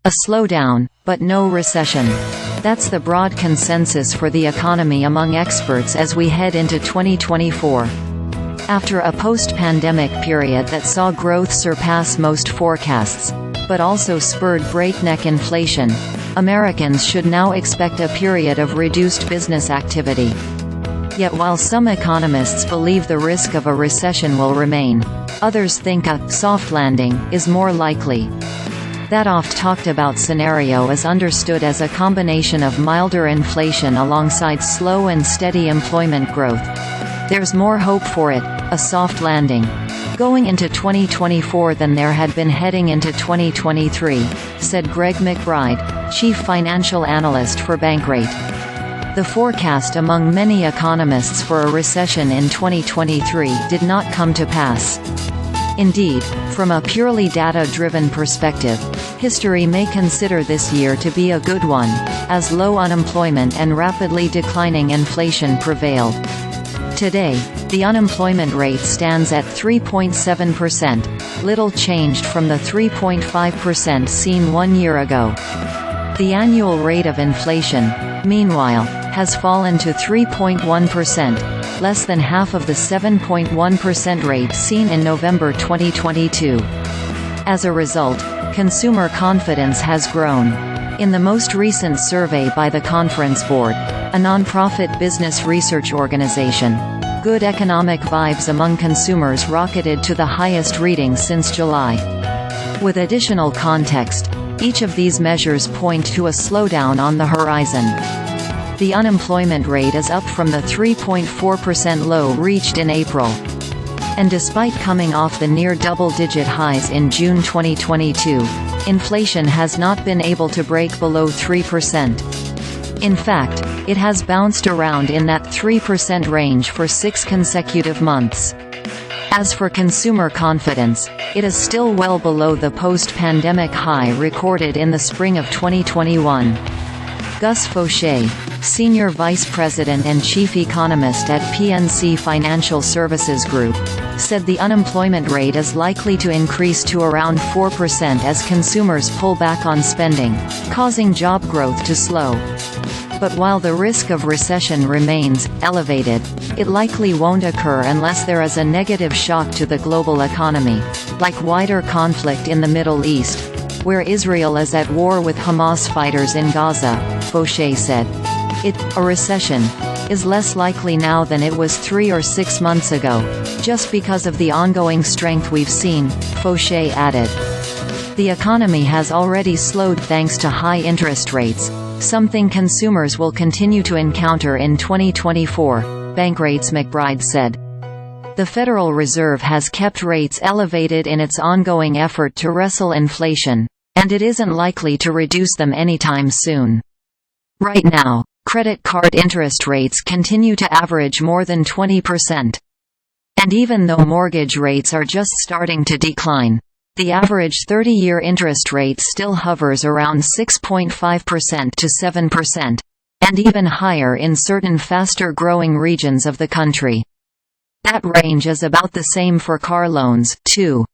A slowdown, but no recession. That's the broad consensus for the economy among experts as we head into 2024. After a post-pandemic period that saw growth surpass most forecasts, but also spurred breakneck inflation, Americans should now expect a period of reduced business activity. Yet while some economists believe the risk of a recession will remain, others think a soft landing is more likely. That oft-talked-about scenario is understood as a combination of milder inflation alongside slow and steady employment growth. There's more hope for it, a soft landing, going into 2024 than there had been heading into 2023, said Greg McBride, chief financial analyst for Bankrate. The forecast among many economists for a recession in 2023 did not come to pass. Indeed, from a purely data-driven perspective, history may consider this year to be a good one, as low unemployment and rapidly declining inflation prevailed. Today, the unemployment rate stands at 3.7%, little changed from the 3.5% seen 1 year ago. The annual rate of inflation, meanwhile, has fallen to 3.1%, less than half of the 7.1% rate seen in November 2022. As a result, consumer confidence has grown. In the most recent survey by the Conference Board, a nonprofit business research organization, good economic vibes among consumers rocketed to the highest reading since July. With additional context, each of these measures point to a slowdown on the horizon. The unemployment rate is up from the 3.4% low reached in April. And despite coming off the near double-digit highs in June 2022, inflation has not been able to break below 3%. In fact, it has bounced around in that 3% range for 6 consecutive months. As for consumer confidence, it is still well below the post-pandemic high recorded in the spring of 2021. Gus Faucher, Senior Vice President and Chief Economist at PNC Financial Services Group, said the unemployment rate is likely to increase to around 4% as consumers pull back on spending, causing job growth to slow. But while the risk of recession remains elevated, it likely won't occur unless there is a negative shock to the global economy, like wider conflict in the Middle East, where Israel is at war with Hamas fighters in Gaza, Faucher said. A recession is less likely now than it was 3 or 6 months ago, just because of the ongoing strength we've seen, Faucher added. The economy has already slowed thanks to high interest rates, something consumers will continue to encounter in 2024, Bankrate's McBride said. The Federal Reserve has kept rates elevated in its ongoing effort to wrestle inflation, and it isn't likely to reduce them anytime soon. Right now, credit card interest rates continue to average more than 20%. And even though mortgage rates are just starting to decline, the average 30-year interest rate still hovers around 6.5% to 7%, and even higher in certain faster-growing regions of the country. That range is about the same for car loans, too.